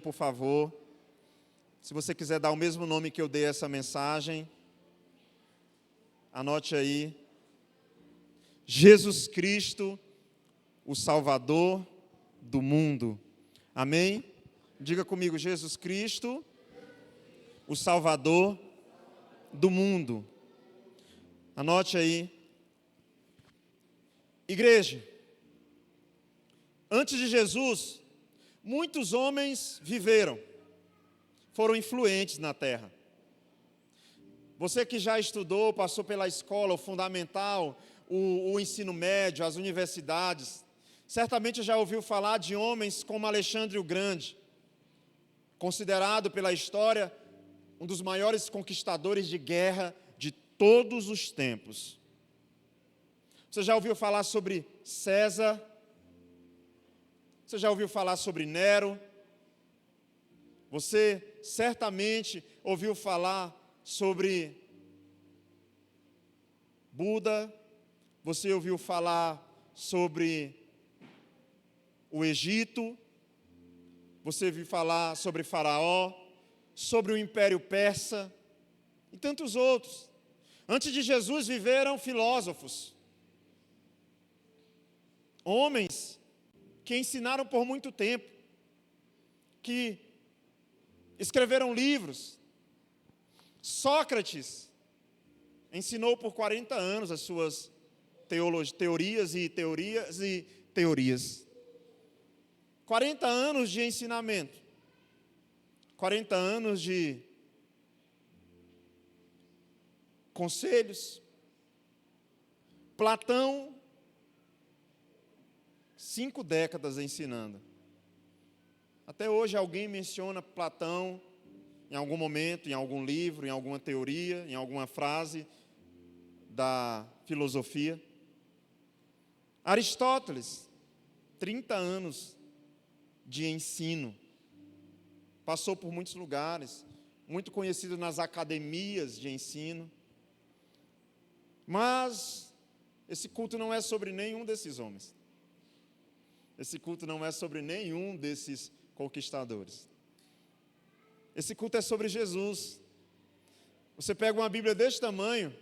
Por favor, se você quiser dar o mesmo nome que eu dei a essa mensagem, anote aí: Jesus Cristo, o Salvador do mundo. Amém? Diga comigo: Jesus Cristo, o Salvador do mundo. Anote aí. Igreja, antes de Jesus, muitos homens viveram, foram influentes na terra. Você que já estudou, passou pela escola, o fundamental, o ensino médio, as universidades, certamente já ouviu falar de homens como Alexandre o Grande, considerado pela história um dos maiores conquistadores de guerra de todos os tempos. Você já ouviu falar sobre César? Você já ouviu falar sobre Nero? Você certamente ouviu falar sobre Buda? Você ouviu falar sobre o Egito? Você ouviu falar sobre Faraó? Sobre o Império Persa? E tantos outros. Antes de Jesus viveram filósofos, homens que ensinaram por muito tempo, que escreveram livros. Sócrates ensinou por 40 anos as suas teorias. 40 anos de ensinamento. 40 anos de conselhos. Platão, 5 décadas ensinando. Até hoje alguém menciona Platão em algum momento, em algum livro, em alguma teoria, em alguma frase da filosofia. Aristóteles, 30 anos de ensino. Passou por muitos lugares, muito conhecido nas academias de ensino. Mas esse culto não é sobre nenhum desses homens. Esse culto não é sobre nenhum desses conquistadores. Esse culto é sobre Jesus. Você pega uma Bíblia desse tamanho,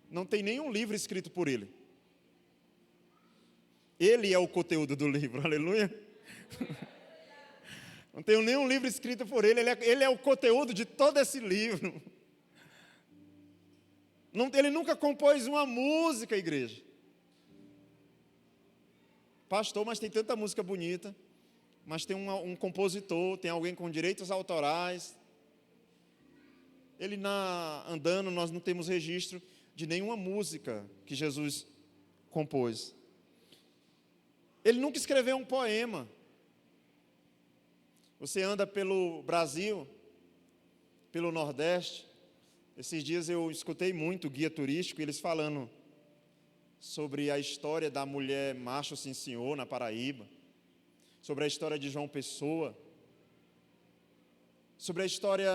não tem nenhum livro escrito por ele. Ele é o conteúdo do livro, aleluia. Não tem nenhum livro escrito por ele, ele é o conteúdo de todo esse livro. Ele nunca compôs uma música, igreja. Pastor, mas tem tanta música bonita, mas tem um compositor, tem alguém com direitos autorais. Ele andando, nós não temos registro de nenhuma música que Jesus compôs. Ele nunca escreveu um poema. Você anda pelo Brasil, pelo Nordeste. Esses dias eu escutei muito o guia turístico, eles falando sobre a história da mulher macho sim senhor na Paraíba, sobre a história de João Pessoa, sobre a história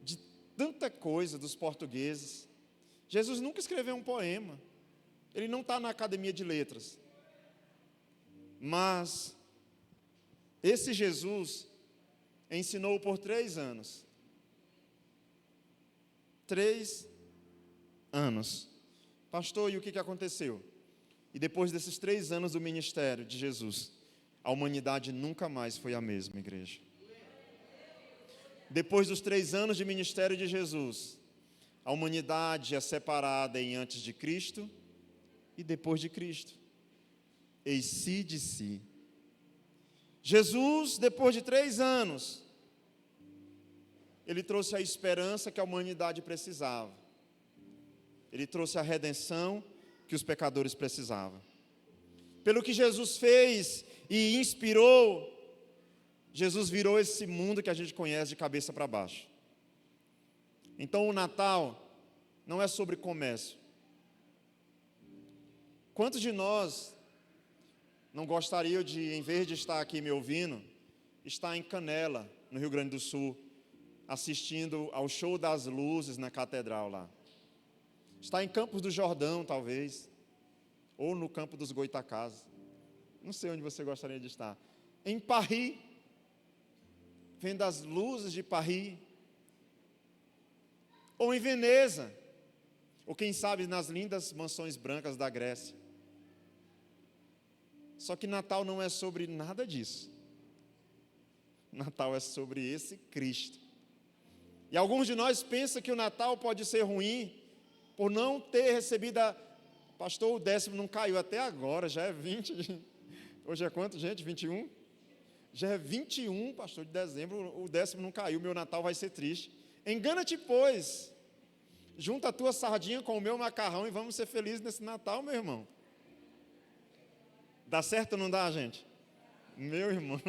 de tanta coisa dos portugueses. Jesus nunca escreveu um poema, ele não está na academia de letras, mas esse Jesus ensinou por 3 anos. 3 anos. Pastor, e o que aconteceu? E depois desses 3 anos do ministério de Jesus, a humanidade nunca mais foi a mesma, igreja. Depois dos 3 anos de ministério de Jesus, a humanidade é separada em antes de Cristo e depois de Cristo. Em si de si. Jesus, depois de 3 anos, ele trouxe a esperança que a humanidade precisava. Ele trouxe a redenção que os pecadores precisavam. Pelo que Jesus fez e inspirou, Jesus virou esse mundo que a gente conhece de cabeça para baixo. Então o Natal não é sobre comércio. Quantos de nós não gostariam de, em vez de estar aqui me ouvindo, estar em Canela, no Rio Grande do Sul, assistindo ao show das luzes na catedral lá? Está em Campos do Jordão, talvez, ou no campo dos Goitacazes. Não sei onde você gostaria de estar. Em Paris, vendo as luzes de Paris, ou em Veneza, ou quem sabe nas lindas mansões brancas da Grécia. Só que Natal não é sobre nada disso. Natal é sobre esse Cristo. E alguns de nós pensam que o Natal pode ser ruim por não ter recebido Pastor, o 10º não caiu até agora, já é 20. Hoje é quanto, gente? 21? Já é 21, pastor, de dezembro, o 10º não caiu, meu Natal vai ser triste. Engana-te, pois. Junta a tua sardinha com o meu macarrão e vamos ser felizes nesse Natal, meu irmão. Dá certo ou não dá, gente? Meu irmão.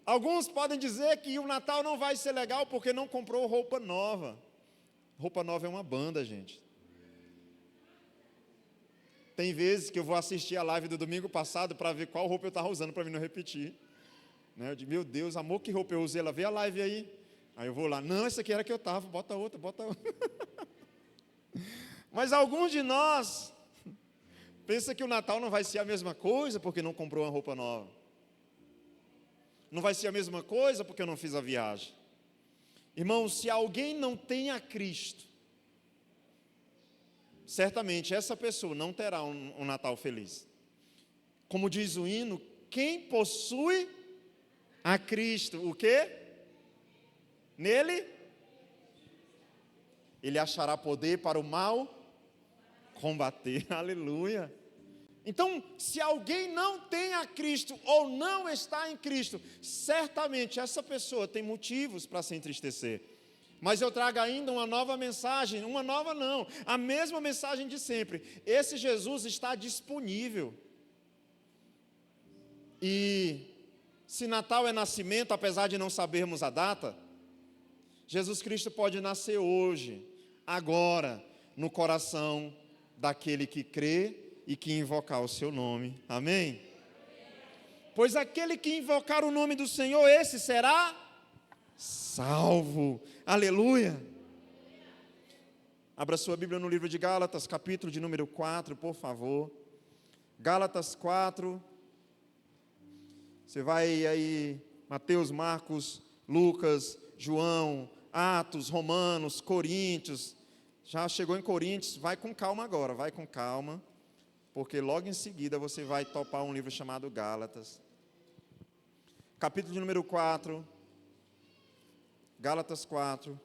Alguns podem dizer que o Natal não vai ser legal porque não comprou roupa nova. Roupa nova é uma banda, gente. Tem vezes que eu vou assistir a live do domingo passado para ver qual roupa eu estava usando para mim não repetir. Eu digo, meu Deus, amor, que roupa eu usei? Ela vê a live aí. Aí eu vou lá, não, essa aqui era que eu estava, bota outra. Mas alguns de nós pensam que o Natal não vai ser a mesma coisa porque não comprou uma roupa nova. Não vai ser a mesma coisa porque eu não fiz a viagem. Irmão, se alguém não tem a Cristo, certamente essa pessoa não terá um Natal feliz. Como diz o hino, quem possui a Cristo, o quê? Nele, ele achará poder para o mal combater. Aleluia. Então, se alguém não tem a Cristo ou não está em Cristo, certamente essa pessoa tem motivos para se entristecer. Mas eu trago ainda uma nova mensagem, uma nova não, a mesma mensagem de sempre. Esse Jesus está disponível. E se Natal é nascimento, apesar de não sabermos a data, Jesus Cristo pode nascer hoje, agora, no coração daquele que crê e que invocar o seu nome. Amém? Pois aquele que invocar o nome do Senhor, esse será salvo. Aleluia. Abra sua Bíblia no livro de Gálatas, capítulo de número 4, por favor. Gálatas 4. Você vai aí, Mateus, Marcos, Lucas, João, Atos, Romanos, Coríntios. Já chegou em Coríntios, vai com calma agora, vai com calma. Porque logo em seguida você vai topar um livro chamado Gálatas. Capítulo de número 4. Gálatas 4.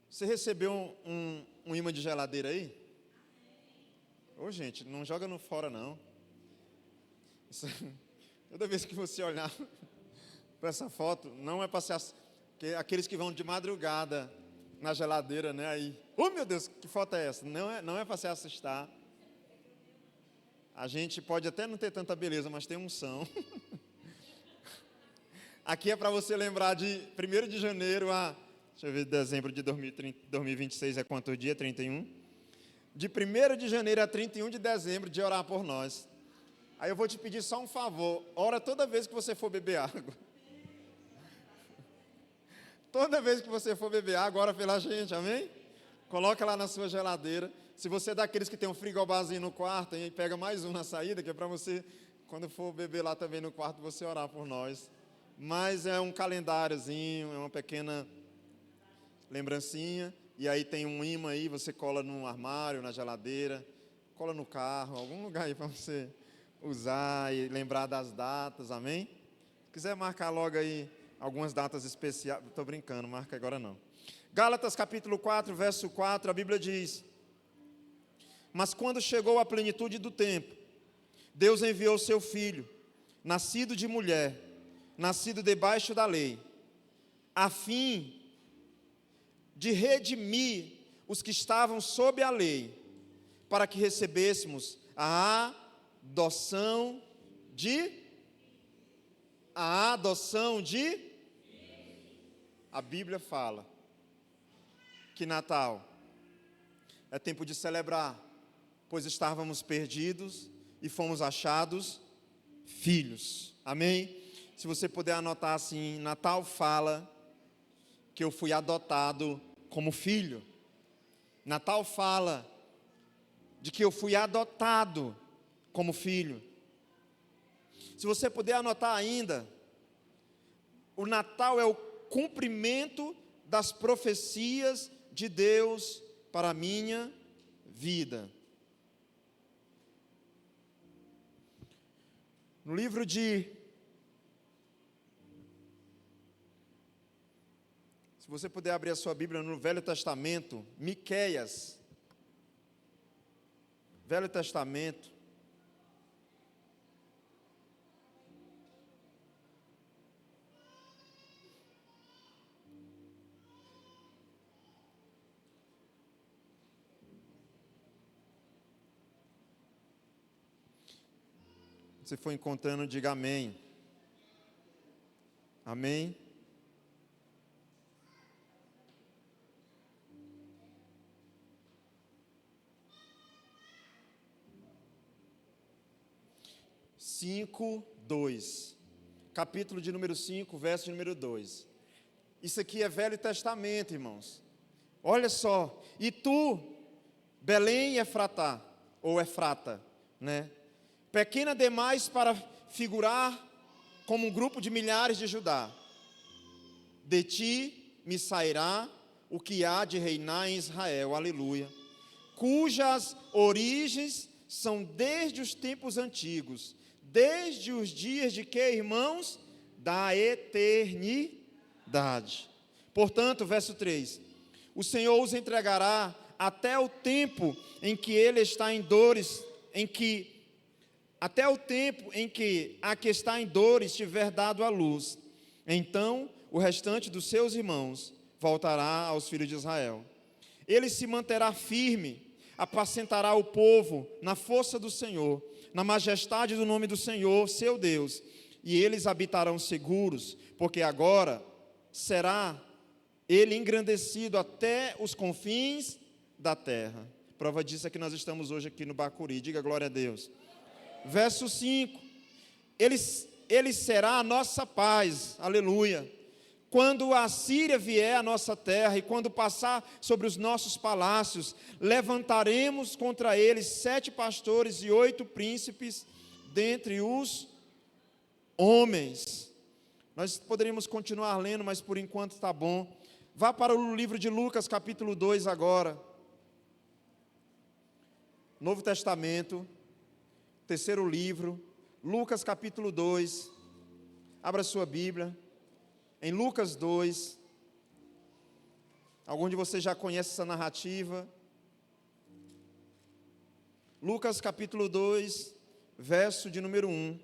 Você recebeu um imã de geladeira aí? Ô, gente, não joga no fora, não. Toda vez que você olhar para essa foto, não é para ser... Porque aqueles que vão de madrugada na geladeira, né? Aí, oh meu Deus, que foto é essa? Não é para se assustar. A gente pode até não ter tanta beleza, mas tem unção. Aqui é para você lembrar de 1º de janeiro a... Deixa eu ver, dezembro de 2026 é quanto dia? 31? De 1º de janeiro a 31 de dezembro de orar por nós. Aí eu vou te pedir só um favor. Ora toda vez que você for beber água. Toda vez que você for beber água, ora pela gente, amém? Coloca lá na sua geladeira. Se você é daqueles que tem um frigobarzinho no quarto, aí pega mais um na saída, que é para você, quando for beber lá também no quarto, você orar por nós. Mas é um calendáriozinho, é uma pequena lembrancinha. E aí tem um imã aí, você cola no armário, na geladeira, cola no carro, algum lugar aí para você usar e lembrar das datas, amém? Se quiser marcar logo aí algumas datas especiais, estou brincando, marca agora não. Gálatas capítulo 4, verso 4, a Bíblia diz: mas quando chegou a plenitude do tempo, Deus enviou seu Filho, nascido de mulher, nascido debaixo da lei, a fim de redimir os que estavam sob a lei, para que recebêssemos a adoção de... A Bíblia fala que Natal é tempo de celebrar, pois estávamos perdidos e fomos achados filhos. Amém? Se você puder anotar assim, Natal fala que eu fui adotado como filho. Natal fala de que eu fui adotado como filho. Se você puder anotar ainda, o Natal é o cumprimento das profecias de Deus para a minha vida. No livro de... Se você puder abrir a sua Bíblia no Velho Testamento, Miqueias, Velho Testamento, se for encontrando, diga amém. Amém. Cinco, 2. Capítulo de número 5, verso de número 2. Isso aqui é Velho Testamento, irmãos. Olha só. E tu, Belém Efratá, ou Efrata, né? Pequena demais para figurar como um grupo de milhares de Judá. De ti me sairá o que há de reinar em Israel, aleluia. Cujas origens são desde os tempos antigos, desde os dias de que, irmãos? Da eternidade. Portanto, verso 3, o Senhor os entregará até o tempo em que ele está em dores, até o tempo em que a que está em dores tiver dado à luz. Então, o restante dos seus irmãos voltará aos filhos de Israel. Ele se manterá firme, apacentará o povo na força do Senhor, na majestade do nome do Senhor, seu Deus, e eles habitarão seguros, porque agora será ele engrandecido até os confins da terra. Prova disso é que nós estamos hoje aqui no Bacuri. Diga glória a Deus. Verso 5, ele será a nossa paz, aleluia. Quando a Síria vier à nossa terra e quando passar sobre os nossos palácios, levantaremos contra eles 7 pastores e 8 príncipes dentre os homens. Nós poderíamos continuar lendo, mas por enquanto está bom. Vá para o livro de Lucas, capítulo 2 agora. Novo Testamento. Terceiro livro, Lucas capítulo 2, abra sua Bíblia, em Lucas 2, algum de vocês já conhece essa narrativa, Lucas capítulo 2, verso de número 1,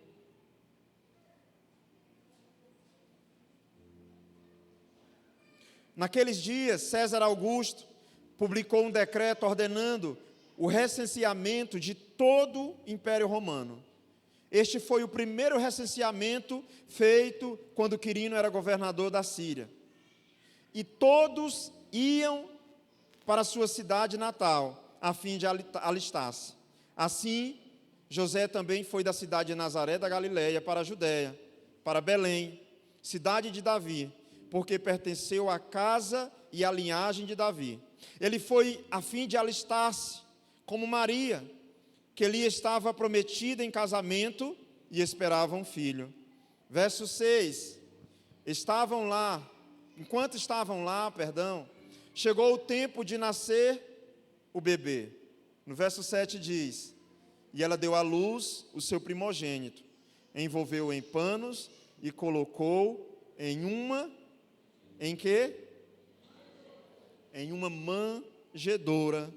naqueles dias, César Augusto publicou um decreto ordenando o recenseamento de todo o Império Romano. Este foi o primeiro recenseamento feito quando Quirino era governador da Síria. E todos iam para a sua cidade natal, a fim de alistar-se. Assim, José também foi da cidade de Nazaré da Galileia para a Judéia, para Belém, cidade de Davi, porque pertenceu à casa e à linhagem de Davi. Ele foi a fim de alistar-se, como Maria, que lhe estava prometida em casamento e esperava um filho. Verso 6, enquanto estavam lá, chegou o tempo de nascer o bebê. No verso 7 diz, e ela deu à luz o seu primogênito, envolveu-o em panos e colocou em quê? Em uma manjedoura,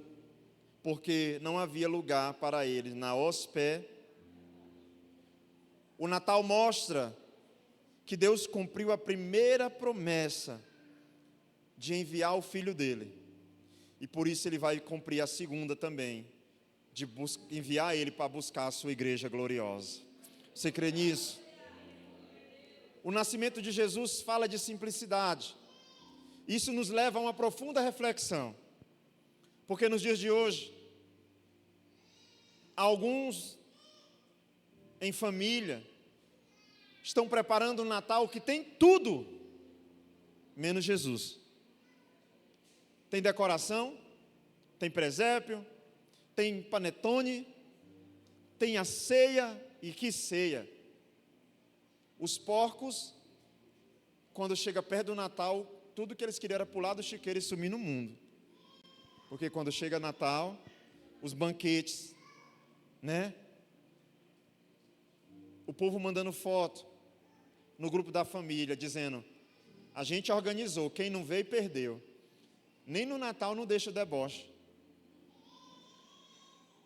porque não havia lugar para ele na hospé. O Natal mostra que Deus cumpriu a primeira promessa de enviar o Filho dele, e por isso ele vai cumprir a segunda também, de enviar ele para buscar a sua igreja gloriosa. Você crê nisso? O nascimento de Jesus fala de simplicidade. Isso nos leva a uma profunda reflexão. Porque nos dias de hoje, alguns em família estão preparando um Natal que tem tudo, menos Jesus. Tem decoração, tem presépio, tem panetone, tem a ceia, e que ceia. Os porcos, quando chega perto do Natal, tudo que eles queriam era pular do chiqueiro e sumir no mundo. Porque quando chega Natal, os banquetes, né? O povo mandando foto no grupo da família, dizendo: a gente organizou, quem não veio perdeu. Nem no Natal não deixa deboche.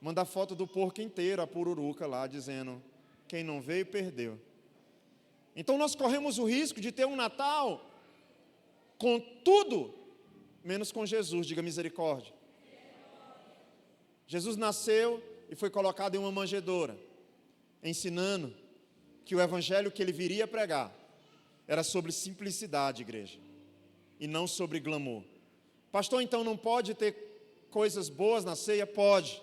Manda foto do porco inteiro, a pururuca lá, dizendo: quem não veio perdeu. Então nós corremos o risco de ter um Natal com tudo, menos com Jesus, diga misericórdia. Jesus nasceu e foi colocado em uma manjedoura, ensinando que o evangelho que ele viria pregar era sobre simplicidade, igreja, e não sobre glamour. Pastor, então não pode ter coisas boas na ceia? Pode,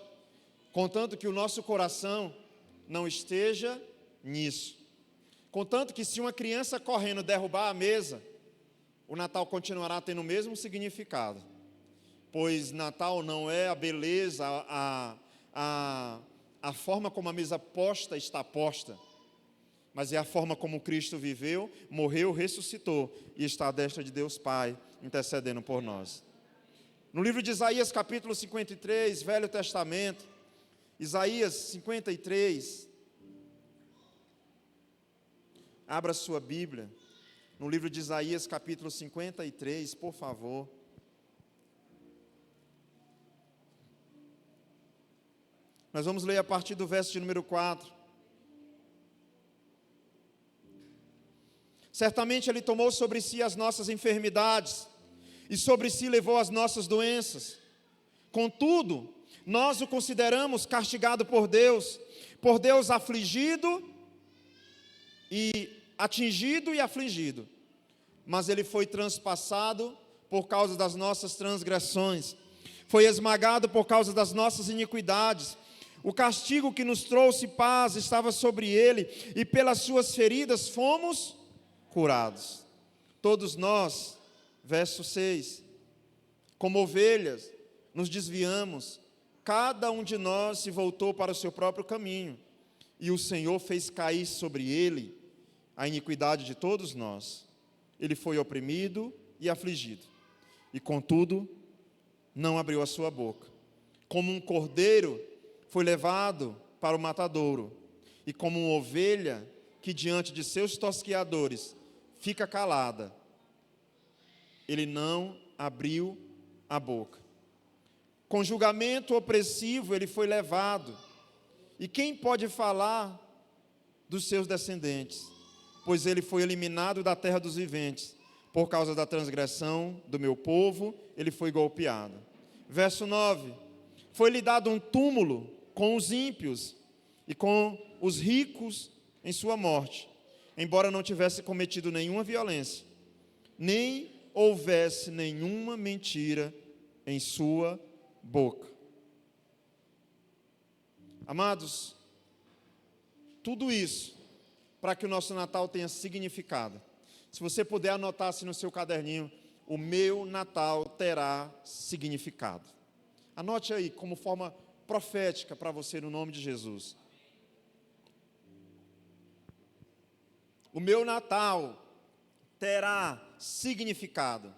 contanto que o nosso coração não esteja nisso. Contanto que se uma criança correndo derrubar a mesa, o Natal continuará tendo o mesmo significado. Pois Natal não é a beleza, a forma como a mesa posta está posta, mas é a forma como Cristo viveu, morreu, ressuscitou e está à destra de Deus Pai, intercedendo por nós. No livro de Isaías, capítulo 53, Velho Testamento, Isaías 53, abra sua Bíblia, no livro de Isaías, capítulo 53, por favor. Nós vamos ler a partir do verso de número 4. Certamente Ele tomou sobre si as nossas enfermidades, e sobre si levou as nossas doenças. Contudo, nós o consideramos castigado por Deus afligido e atingido e afligido. Mas Ele foi transpassado por causa das nossas transgressões, foi esmagado por causa das nossas iniquidades. O castigo que nos trouxe paz estava sobre Ele, e pelas suas feridas fomos curados. Todos nós, verso 6, como ovelhas, nos desviamos, cada um de nós se voltou para o seu próprio caminho, e o Senhor fez cair sobre Ele a iniquidade de todos nós. Ele foi oprimido e afligido, e contudo, não abriu a sua boca. Como um cordeiro, foi levado para o matadouro, e como uma ovelha que diante de seus tosqueadores fica calada, ele não abriu a boca. Com julgamento opressivo ele foi levado, e quem pode falar dos seus descendentes? Pois ele foi eliminado da terra dos viventes, por causa da transgressão do meu povo, ele foi golpeado. Verso 9, foi-lhe dado um túmulo com os ímpios e com os ricos em sua morte, embora não tivesse cometido nenhuma violência, nem houvesse nenhuma mentira em sua boca. Amados, tudo isso para que o nosso Natal tenha significado. Se você puder anotar assim no seu caderninho: o meu Natal terá significado. Anote aí como forma profética para você, no nome de Jesus. O meu Natal terá significado.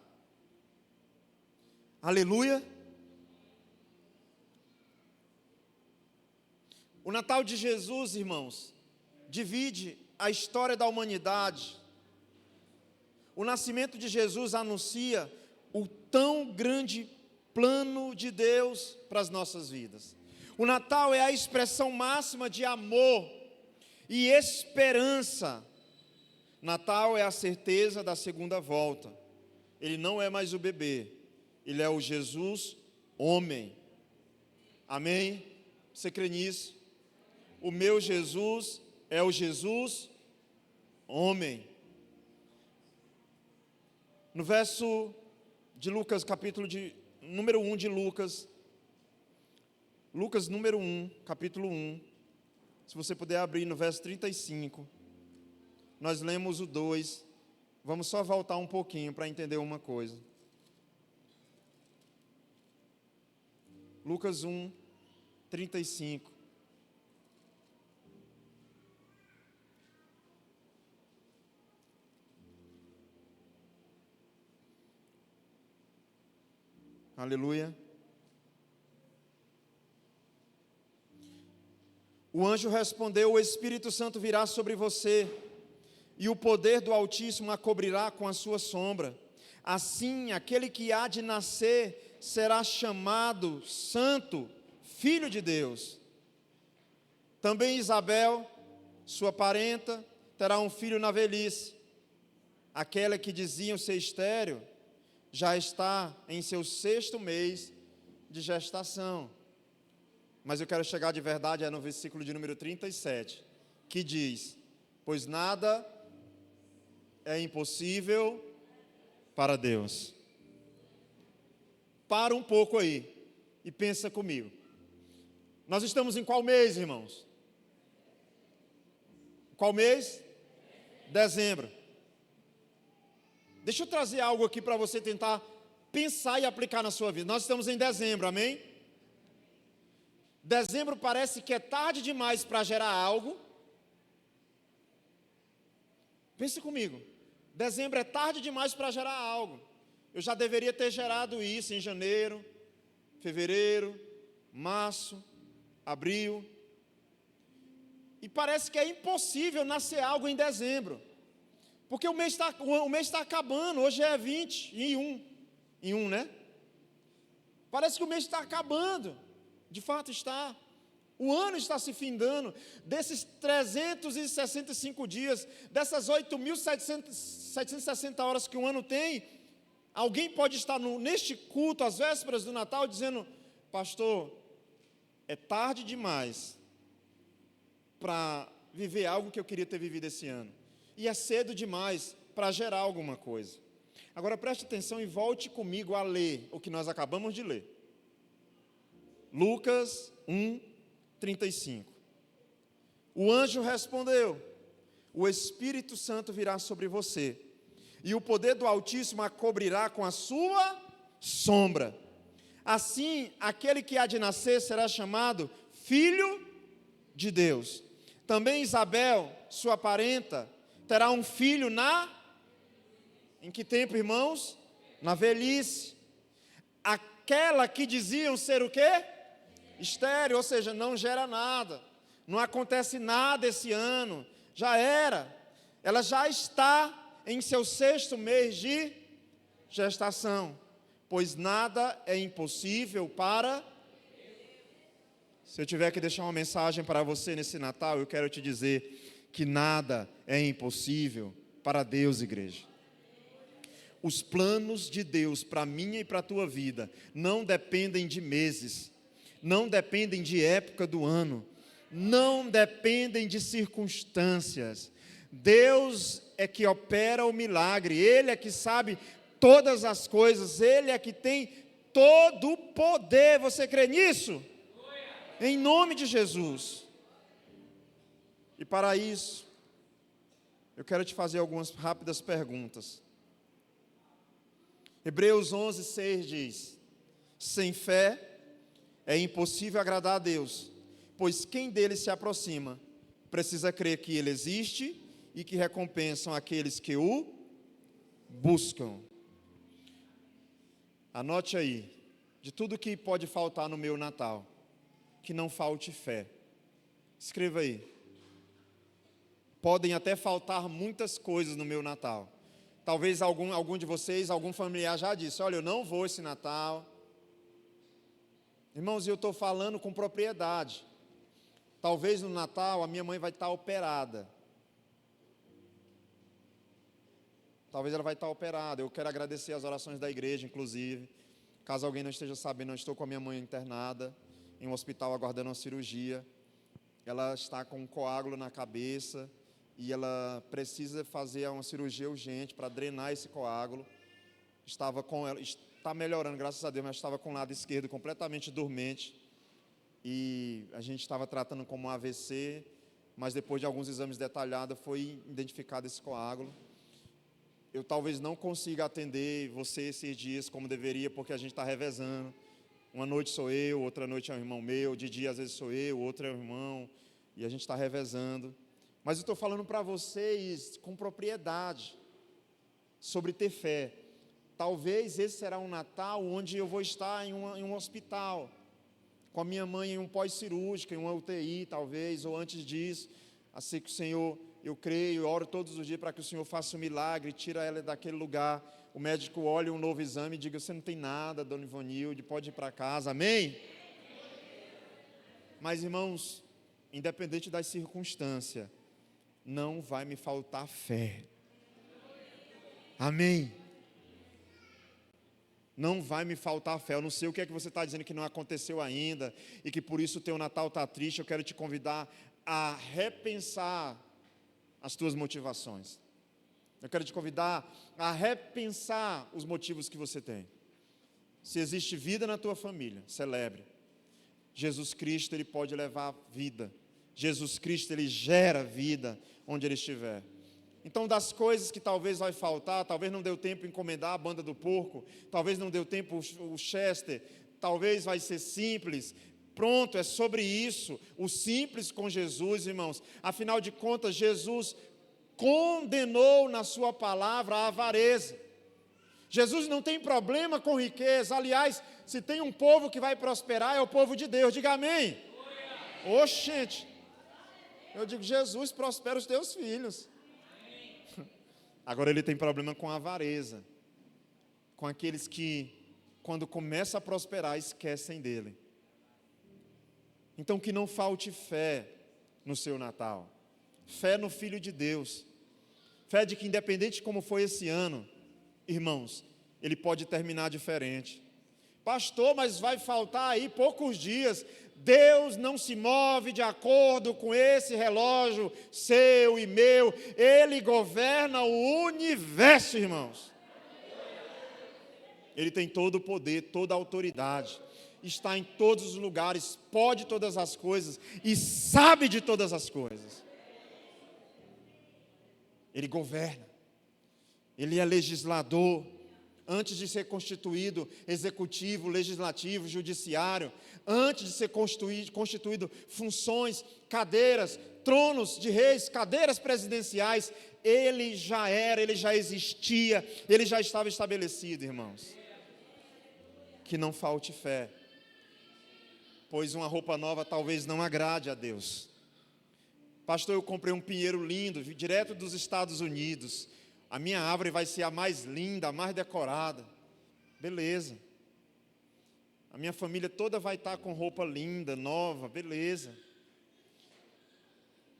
Aleluia. O Natal de Jesus, irmãos, divide a história da humanidade. O nascimento de Jesus anuncia o tão grande plano de Deus para as nossas vidas. O Natal é a expressão máxima de amor e esperança. Natal é a certeza da segunda volta. Ele não é mais o bebê, ele é o Jesus homem. Amém? Você crê nisso? O meu Jesus é o Jesus homem. No verso de Lucas, capítulo número 1 de Lucas, número 1, capítulo 1, se você puder abrir no verso 35, nós lemos o 2, vamos só voltar um pouquinho para entender uma coisa. Lucas 1, 35. Aleluia. O anjo respondeu: o Espírito Santo virá sobre você, e o poder do Altíssimo a cobrirá com a sua sombra. Assim, aquele que há de nascer será chamado Santo, Filho de Deus. Também Isabel, sua parenta, terá um filho na velhice. Aquela que diziam ser estéril, já está em seu 6º mês de gestação. Mas eu quero chegar de verdade no versículo de número 37, que diz: pois nada é impossível para Deus. Para um pouco aí e pensa comigo. Nós estamos em qual mês, irmãos? Qual mês? Dezembro. Deixa eu trazer algo aqui para você tentar pensar e aplicar na sua vida. Nós estamos em dezembro, amém? Dezembro parece que é tarde demais para gerar algo. Pense comigo. Dezembro é tarde demais para gerar algo. Eu já deveria ter gerado isso em janeiro, fevereiro, março, abril. E parece que é impossível nascer algo em dezembro. Porque o mês está acabando, hoje é 21, né? Parece que o mês está acabando, de fato está. O ano está se findando. Desses 365 dias, dessas 8.760 horas que um ano tem, alguém pode estar neste culto, às vésperas do Natal, dizendo: pastor, é tarde demais para viver algo que eu queria ter vivido esse ano. E é cedo demais para gerar alguma coisa. Agora preste atenção e volte comigo a ler o que nós acabamos de ler. Lucas 1:35. O anjo respondeu: o Espírito Santo virá sobre você, e o poder do Altíssimo a cobrirá com a sua sombra. Assim, aquele que há de nascer será chamado Filho de Deus. Também Isabel, sua parenta, terá um filho em que tempo, irmãos? Na velhice. Aquela que diziam ser o quê? Estéril, ou seja, não gera nada, não acontece nada esse ano, já era. Ela já está em seu 6º mês de gestação, pois nada é impossível para... Se eu tiver que deixar uma mensagem para você nesse Natal, eu quero te dizer que nada é impossível para Deus, igreja. Os planos de Deus para a minha e para a tua vida não dependem de meses, não dependem de época do ano, não dependem de circunstâncias. Deus é que opera o milagre, Ele é que sabe todas as coisas, Ele é que tem todo o poder. Você crê nisso? Em nome de Jesus. E para isso, eu quero te fazer algumas rápidas perguntas. Hebreus 11:6 diz: sem fé é impossível agradar a Deus, pois quem dele se aproxima precisa crer que ele existe e que recompensam aqueles que o buscam. Anote aí, de tudo que pode faltar no meu Natal, que não falte fé. Escreva aí. Podem até faltar muitas coisas no meu Natal. Talvez algum de vocês, algum familiar já disse: olha, eu não vou esse Natal. Irmãos, eu estou falando com propriedade. Talvez no Natal a minha mãe vai estar operada. Talvez ela vai estar operada. Eu quero agradecer as orações da igreja, inclusive. Caso alguém não esteja sabendo, eu estou com a minha mãe internada em um hospital aguardando uma cirurgia. Ela está com um coágulo na cabeça e ela precisa fazer uma cirurgia urgente para drenar esse coágulo. Está melhorando, graças a Deus, mas estava com o lado esquerdo completamente dormente. E a gente estava tratando como um AVC, mas depois de alguns exames detalhados foi identificado esse coágulo. Eu talvez não consiga atender você esses dias como deveria, porque a gente está revezando. Uma noite sou eu, outra noite é um irmão meu, de dia às vezes sou eu, outro é o irmão, e a gente está revezando. Mas eu estou falando para vocês com propriedade sobre ter fé. Talvez esse será um Natal onde eu vou estar em um hospital, com a minha mãe em um pós-cirúrgico, em uma UTI talvez, ou antes disso. Assim que o Senhor, eu creio, eu oro todos os dias para que o Senhor faça um milagre, tira ela daquele lugar. O médico olha um novo exame e diga: você não tem nada, dona Ivanilde, pode ir para casa, amém? Mas irmãos, independente das circunstâncias, não vai me faltar fé, amém? Não vai me faltar fé. Eu não sei o que é que você está dizendo que não aconteceu ainda e que por isso o teu Natal está triste. Eu quero te convidar a repensar as tuas motivações. Eu quero te convidar a repensar os motivos que você tem. Se existe vida na tua família, celebre. Jesus Cristo, Ele pode levar vida. Jesus Cristo, Ele gera vida onde Ele estiver. Então, das coisas que talvez vai faltar, talvez não deu tempo de encomendar a banda do porco, talvez não deu tempo o Chester, talvez vai ser simples. Pronto, é sobre isso, o simples com Jesus, irmãos. Afinal de contas, Jesus condenou na sua palavra a avareza. Jesus não tem problema com riqueza. Aliás, se tem um povo que vai prosperar, é o povo de Deus. Diga amém. Oxente, eu digo: Jesus, prospera os teus filhos. Agora ele tem problema com a avareza, com aqueles que, quando começa a prosperar, esquecem dele. Então que não falte fé no seu Natal, fé no Filho de Deus, fé de que independente de como foi esse ano, irmãos, ele pode terminar diferente. Pastor, mas vai faltar aí poucos dias. Deus não se move de acordo com esse relógio seu e meu. Ele governa o universo, irmãos. Ele tem todo o poder, toda a autoridade. Está em todos os lugares, pode todas as coisas e sabe de todas as coisas. Ele governa. Ele é legislador. Antes de ser constituído executivo, legislativo, judiciário, antes de ser constituído funções, cadeiras, tronos de reis, cadeiras presidenciais, ele já era, ele já existia, ele já estava estabelecido, irmãos. Que não falte fé, pois uma roupa nova talvez não agrade a Deus. Pastor, eu comprei um pinheiro lindo, direto dos Estados Unidos. A minha árvore vai ser a mais linda, a mais decorada. Beleza. A minha família toda vai estar com roupa linda, nova, beleza.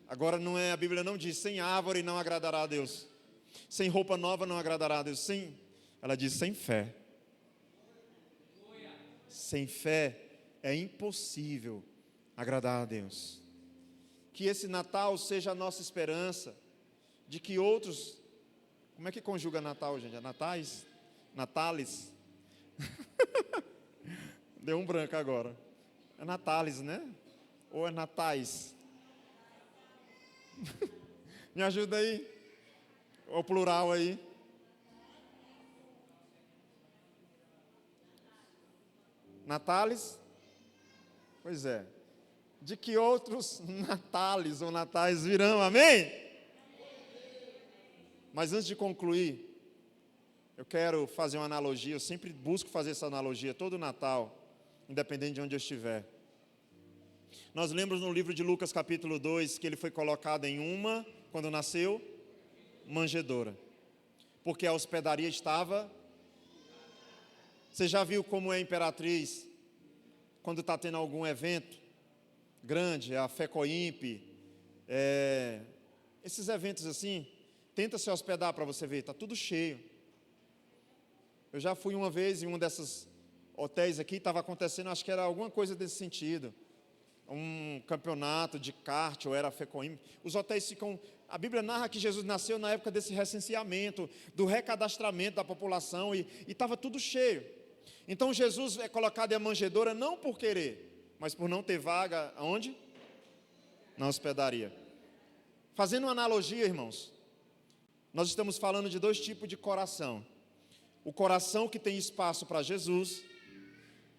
Agora não é, a Bíblia não diz: sem árvore não agradará a Deus. Sem roupa nova não agradará a Deus. Ela diz: sem fé. Sem fé é impossível agradar a Deus. Que esse Natal seja a nossa esperança de que outros... Como é que conjuga Natal, gente? É natais? Natales? Deu um branco agora. É Natales, né? Ou é natais? Me ajuda aí. O plural aí. Natales? Pois é. De que outros natales ou natais virão, amém? Mas antes de concluir, eu quero fazer uma analogia. Eu sempre busco fazer essa analogia todo Natal, independente de onde eu estiver. Nós lemos no livro de Lucas capítulo 2 que ele foi colocado em uma, quando nasceu, manjedoura, porque a hospedaria estava... Você já viu como é a imperatriz quando está tendo algum evento grande, a FECOIMP, esses eventos assim? Tenta se hospedar para você ver, está tudo cheio. Eu já fui uma vez em um desses hotéis aqui, estava acontecendo, acho que era alguma coisa desse sentido. Um campeonato de kart, ou era a FECOIMP. Os hotéis ficam... A Bíblia narra que Jesus nasceu na época desse recenseamento, do recadastramento da população, e estava tudo cheio. Então Jesus é colocado em a manjedoura não por querer, mas por não ter vaga, aonde? Na hospedaria. Fazendo uma analogia, irmãos, nós estamos falando de dois tipos de coração. O coração que tem espaço para Jesus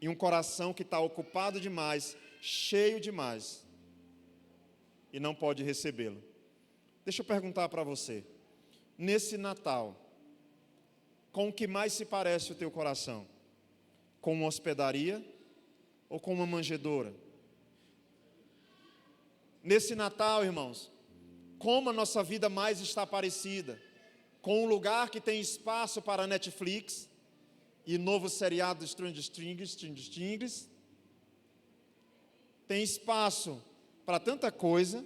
e um coração que está ocupado demais, cheio demais, e não pode recebê-lo. Deixa eu perguntar para você, nesse Natal, com o que mais se parece o teu coração? Com uma hospedaria ou com uma manjedoura? Nesse Natal, irmãos, como a nossa vida mais está parecida? Com um lugar que tem espaço para Netflix e novo seriado de Stranger Things, tem espaço para tanta coisa,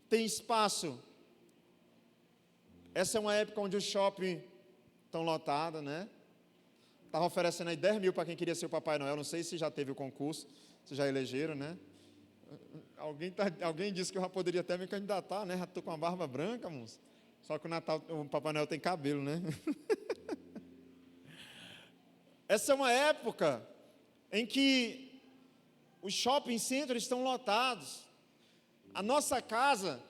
tem espaço. Essa é uma época onde os shopping estão lotados, né? Estava oferecendo aí 10 mil para quem queria ser o Papai Noel. Não sei se já teve o concurso, se já elegeram, né? Alguém disse que eu já poderia até me candidatar, né? Já estou com a barba branca, moço. Só que o Papai Noel tem cabelo, né? Essa é uma época em que os shopping centers estão lotados. A nossa casa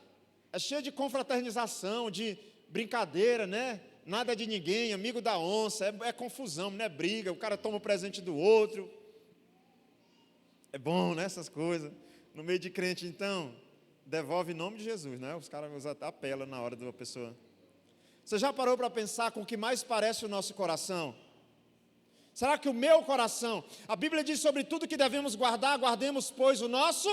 é cheia de confraternização, de brincadeira, né? Nada de ninguém, amigo da onça, é confusão, não é briga, o cara toma o presente do outro. É bom, né, essas coisas. No meio de crente, então, devolve em nome de Jesus, né? Os caras até apelam na hora de uma pessoa. Você já parou para pensar com o que mais parece o nosso coração? Será que o meu coração, a Bíblia diz sobre tudo que devemos guardar, guardemos, pois, o nosso?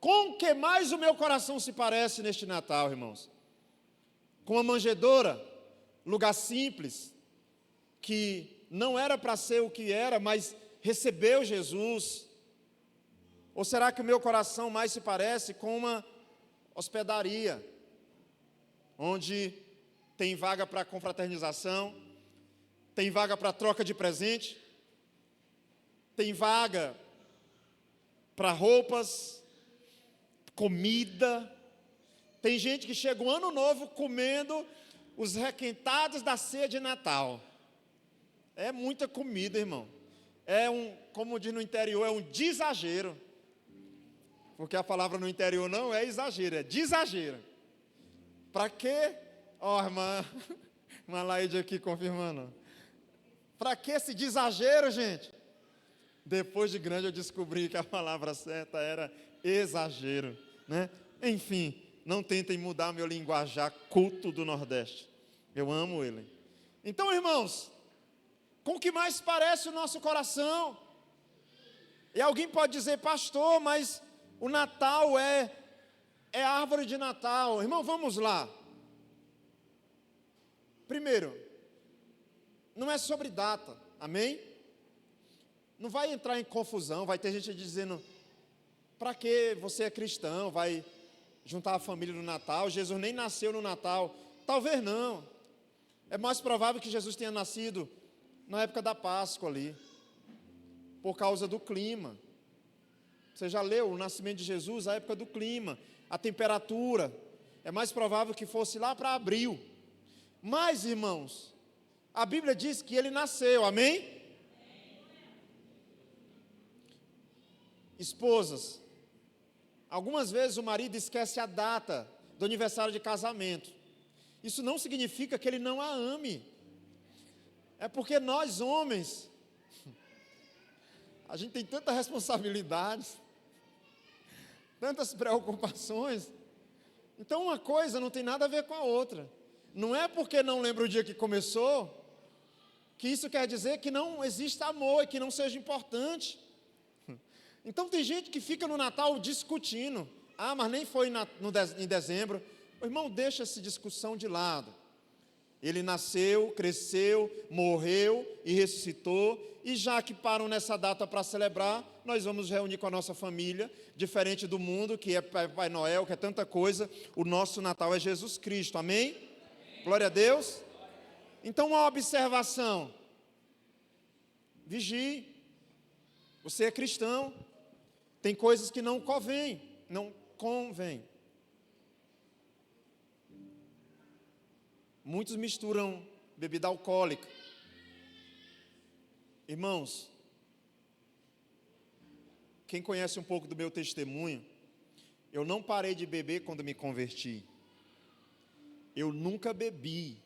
Com o que mais o meu coração se parece neste Natal, irmãos? Com a manjedoura, lugar simples, que não era para ser o que era, mas recebeu Jesus? Ou será que o meu coração mais se parece com uma hospedaria, onde tem vaga para confraternização, tem vaga para troca de presente, tem vaga para roupas, comida? Tem gente que chega o ano novo comendo os requentados da ceia de Natal. É muita comida, irmão. Como diz no interior, é um desagero. Porque a palavra no interior não é exagero, é desagero. Para quê? Ó, irmã Laide aqui confirmando. Para que esse desagero, gente? Depois de grande eu descobri que a palavra certa era exagero, né? Enfim, não tentem mudar meu linguajar culto do Nordeste. Eu amo ele. Então, irmãos, com o que mais parece o nosso coração? E alguém pode dizer, pastor, mas o Natal é árvore de Natal. Irmão, vamos lá. Primeiro, não é sobre data, amém? Não vai entrar em confusão, vai ter gente dizendo, para que você é cristão, vai juntar a família no Natal, Jesus nem nasceu no Natal. Talvez não. É mais provável que Jesus tenha nascido na época da Páscoa ali, por causa do clima. Você já leu o nascimento de Jesus, a época do clima, a temperatura. É mais provável que fosse lá para abril. Mas, irmãos, a Bíblia diz que ele nasceu, amém? Esposas, algumas vezes o marido esquece a data do aniversário de casamento. Isso não significa que ele não a ame. É porque nós, homens, a gente tem tanta responsabilidade, tantas preocupações. Então uma coisa não tem nada a ver com a outra. Não é porque não lembra o dia que começou, que isso quer dizer que não existe amor e que não seja importante. Então tem gente que fica no Natal discutindo. Ah, mas nem foi em dezembro. Irmão, deixa essa discussão de lado. Ele nasceu, cresceu, morreu e ressuscitou. E já que param nessa data para celebrar, nós vamos reunir com a nossa família. Diferente do mundo, que é Papai Noel, que é tanta coisa, o nosso Natal é Jesus Cristo, amém? Amém. Glória a Deus. Então, uma observação. Vigie. Você é cristão. Tem coisas que não convém. Muitos misturam bebida alcoólica. Irmãos, quem conhece um pouco do meu testemunho, eu não parei de beber quando me converti. Eu nunca bebi.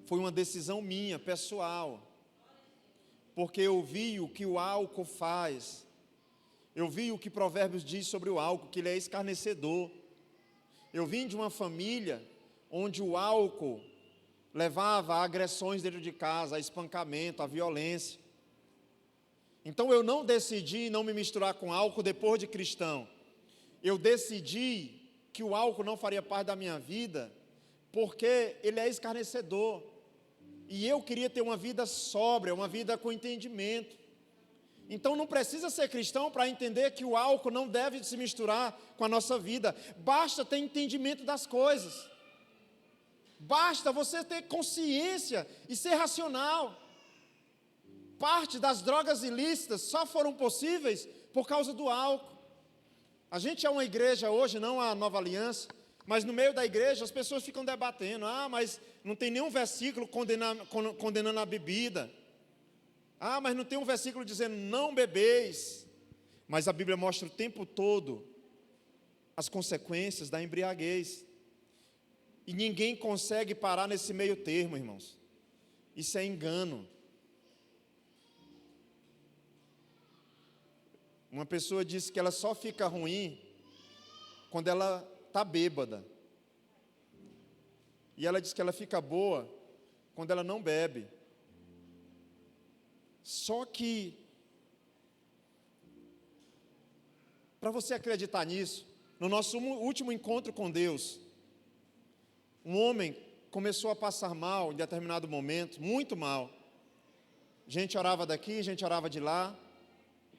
Foi uma decisão minha, pessoal. porque eu vi o que o álcool faz. Eu vi o que Provérbios diz sobre o álcool, que ele é escarnecedor. Eu vim de uma família onde o álcool levava a agressões dentro de casa, a espancamento, a violência. Então eu não decidi não me misturar com álcool depois de cristão. Eu decidi que o álcool não faria parte da minha vida, porque ele é escarnecedor. E eu queria ter uma vida sóbria, uma vida com entendimento. Então não precisa ser cristão para entender que o álcool não deve se misturar com a nossa vida. Basta ter entendimento das coisas. Basta você ter consciência e ser racional. Parte das drogas ilícitas só foram possíveis por causa do álcool. A gente é uma igreja hoje, não a Nova Aliança, mas no meio da igreja as pessoas ficam debatendo. Mas não tem nenhum versículo condenando a bebida. Mas não tem um versículo dizendo não bebeis. Mas a Bíblia mostra o tempo todo as consequências da embriaguez. E ninguém consegue parar nesse meio termo, irmãos. Isso é engano. Uma pessoa disse que ela só fica ruim quando ela está bêbada. E ela disse que ela fica boa quando ela não bebe. Só que, para você acreditar nisso, no nosso último encontro com Deus, um homem começou a passar mal em determinado momento, muito mal. Gente orava daqui, gente orava de lá,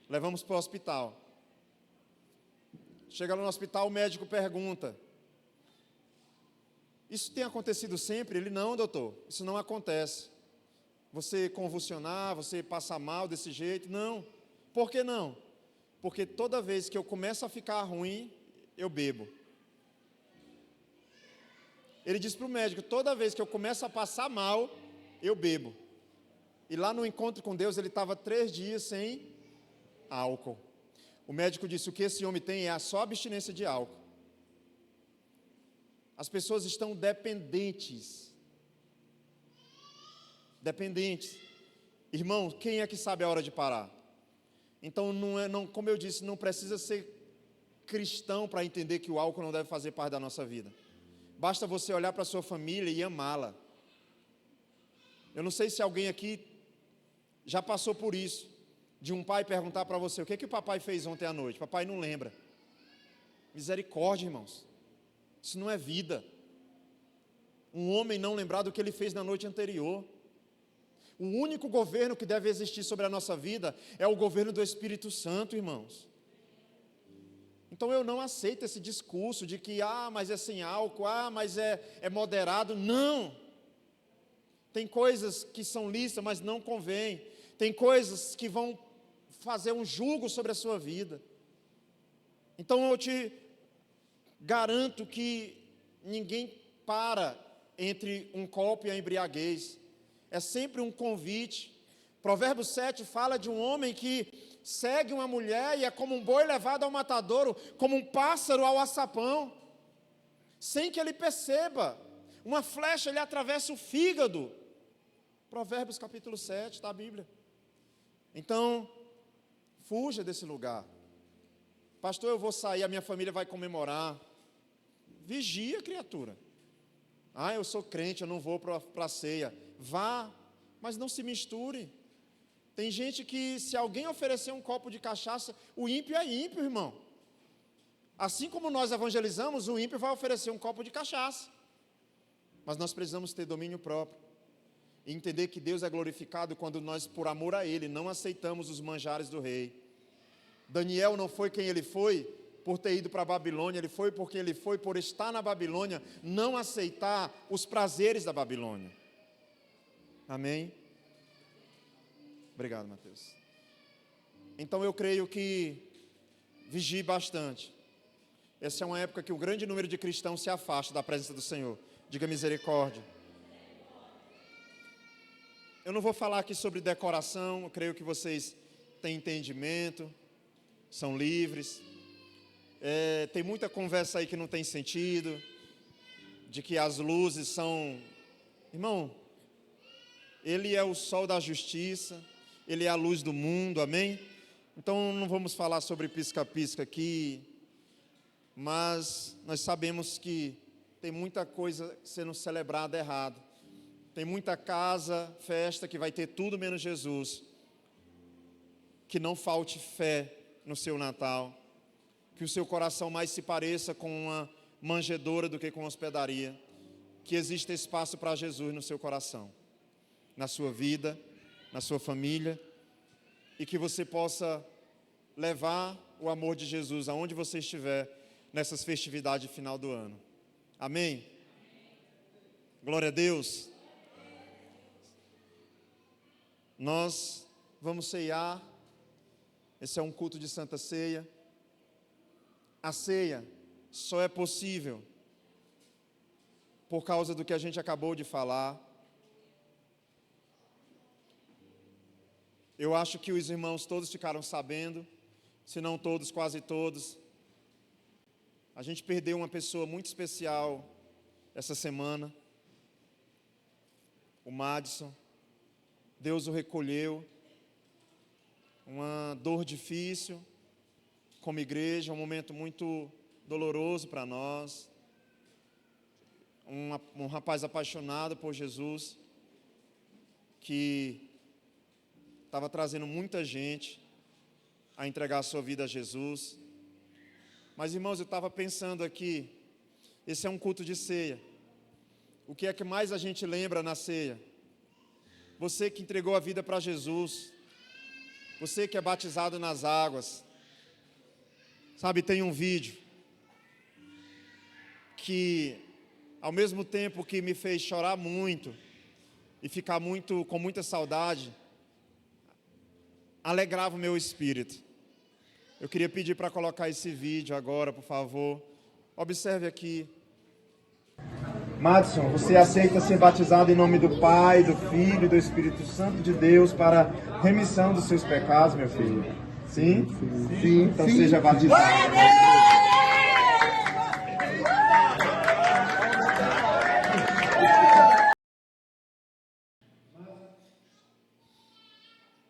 levamos para o hospital. Chega lá no hospital, o médico pergunta: isso tem acontecido sempre? Ele: não, doutor, isso não acontece. Você convulsionar, você passar mal desse jeito? Não. Por que não? Porque toda vez que eu começo a ficar ruim, eu bebo. Ele disse para o médico: toda vez que eu começo a passar mal, eu bebo. E lá no encontro com Deus, ele estava 3 dias sem álcool. O médico disse: o que esse homem tem é só abstinência de álcool. As pessoas estão dependentes. Dependentes. Irmão, quem é que sabe a hora de parar? Então, como eu disse, não precisa ser cristão para entender que o álcool não deve fazer parte da nossa vida. Basta você olhar para a sua família e amá-la. Eu não sei se alguém aqui já passou por isso, de um pai perguntar para você: o que o papai fez ontem à noite? Papai não lembra. Misericórdia, irmãos. Isso não é vida. Um homem não lembrar do que ele fez na noite anterior. O único governo que deve existir sobre a nossa vida é o governo do Espírito Santo, irmãos. Então eu não aceito esse discurso de que, mas é sem álcool, mas é moderado. Não! Tem coisas que são lícitas, mas não convém. Tem coisas que vão fazer um jugo sobre a sua vida. Então eu te garanto que ninguém para entre um copo e a embriaguez. É sempre um convite. Provérbios 7 fala de um homem que segue uma mulher e é como um boi levado ao matadouro, como um pássaro ao açapão, sem que ele perceba. Uma flecha lhe atravessa o fígado. Provérbios capítulo 7 da Bíblia. Então, fuja desse lugar. Pastor, eu vou sair, a minha família vai comemorar. Vigia, criatura. Eu sou crente, eu não vou para a ceia. Vá, mas não se misture. Tem gente que, se alguém oferecer um copo de cachaça, o ímpio é ímpio, irmão. Assim como nós evangelizamos, o ímpio vai oferecer um copo de cachaça. Mas nós precisamos ter domínio próprio. E entender que Deus é glorificado quando nós, por amor a Ele, não aceitamos os manjares do rei. Daniel não foi quem ele foi por ter ido para a Babilônia, ele foi porque ele foi por estar na Babilônia, não aceitar os prazeres da Babilônia. Amém? Obrigado, Mateus. Então eu creio que vigie bastante. Essa é uma época que o grande número de cristãos se afasta da presença do Senhor. Diga misericórdia. Eu não vou falar aqui sobre decoração, eu creio que vocês têm entendimento, são livres. Tem muita conversa aí que não tem sentido, de que as luzes são... Irmão, Ele é o sol da justiça, Ele é a luz do mundo, amém? Então não vamos falar sobre pisca-pisca aqui, mas nós sabemos que tem muita coisa sendo celebrada errado. Tem muita casa, festa que vai ter tudo menos Jesus. Que não falte fé no seu Natal. Que o seu coração mais se pareça com uma manjedoura do que com uma hospedaria. Que exista espaço para Jesus no seu coração, na sua vida, na sua família. E que você possa levar o amor de Jesus aonde você estiver nessas festividades de final do ano. Amém? Glória a Deus. Nós vamos ceiar. Esse é um culto de Santa Ceia. A ceia só é possível por causa do que a gente acabou de falar. Eu acho que os irmãos todos ficaram sabendo, se não todos, quase todos. A gente perdeu uma pessoa muito especial essa semana, o Madison. Deus o recolheu. Uma dor difícil, como igreja, um momento muito doloroso para nós. Um rapaz apaixonado por Jesus, que estava trazendo muita gente a entregar a sua vida a Jesus. Mas, irmãos, eu estava pensando aqui, esse é um culto de ceia. O que é que mais a gente lembra na ceia? Você que entregou a vida para Jesus, você que é batizado nas águas. Sabe, tem um vídeo que, ao mesmo tempo que me fez chorar muito e ficar com muita saudade, alegrava o meu espírito. Eu queria pedir para colocar esse vídeo agora, por favor. Observe aqui. Madison, você aceita ser batizado em nome do Pai, do Filho e do Espírito Santo de Deus para remissão dos seus pecados, meu filho? Sim? Sim. Então seja batizado.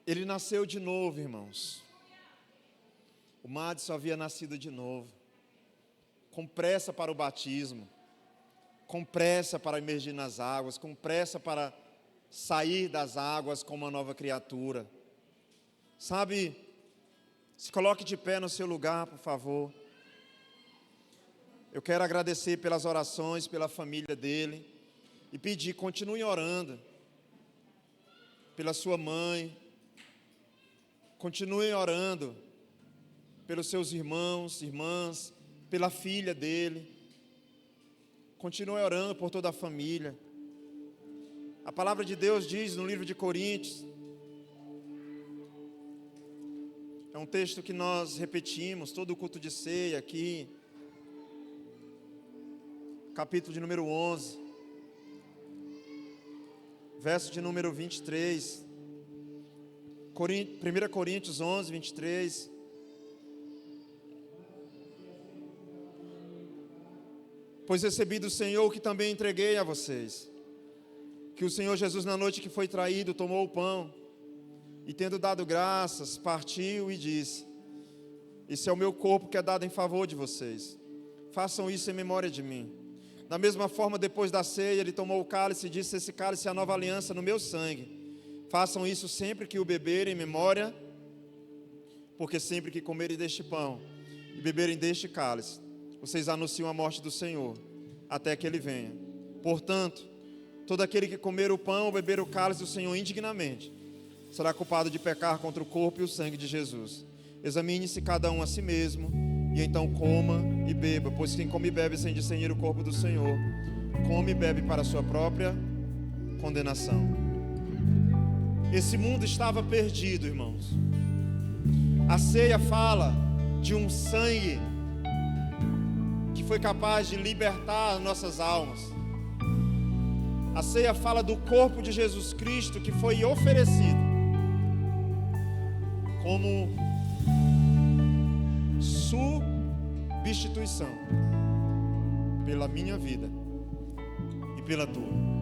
Ele nasceu de novo, irmãos. O Madison havia nascido de novo, com pressa para o batismo, com pressa para emergir nas águas, com pressa para sair das águas como uma nova criatura. Sabe, se coloque de pé no seu lugar, por favor. Eu quero agradecer pelas orações, pela família dele, e pedir, continue orando, pela sua mãe, continue orando, pelos seus irmãos, irmãs, pela filha dele. Continue orando por toda a família. A palavra de Deus diz no livro de Coríntios, é um texto que nós repetimos, todo o culto de ceia aqui, capítulo de número 11, verso de número 23, 1 Coríntios 11, 23, pois recebi do Senhor o que também entreguei a vocês, que o Senhor Jesus, na noite que foi traído, tomou o pão, e tendo dado graças, partiu e disse: esse é o meu corpo que é dado em favor de vocês, façam isso em memória de mim. Da mesma forma, depois da ceia, ele tomou o cálice e disse: esse cálice é a nova aliança no meu sangue, façam isso sempre que o beberem em memória, porque sempre que comerem deste pão e beberem deste cálice, vocês anunciam a morte do Senhor, até que Ele venha. Portanto, todo aquele que comer o pão ou beber o cálice do Senhor indignamente, será culpado de pecar contra o corpo e o sangue de Jesus. Examine-se cada um a si mesmo, e então coma e beba, pois quem come e bebe sem discernir o corpo do Senhor, come e bebe para a sua própria condenação. Esse mundo estava perdido, irmãos. A ceia fala de um sangue que foi capaz de libertar nossas almas. A ceia fala do corpo de Jesus Cristo que foi oferecido como substituição pela minha vida e pela tua.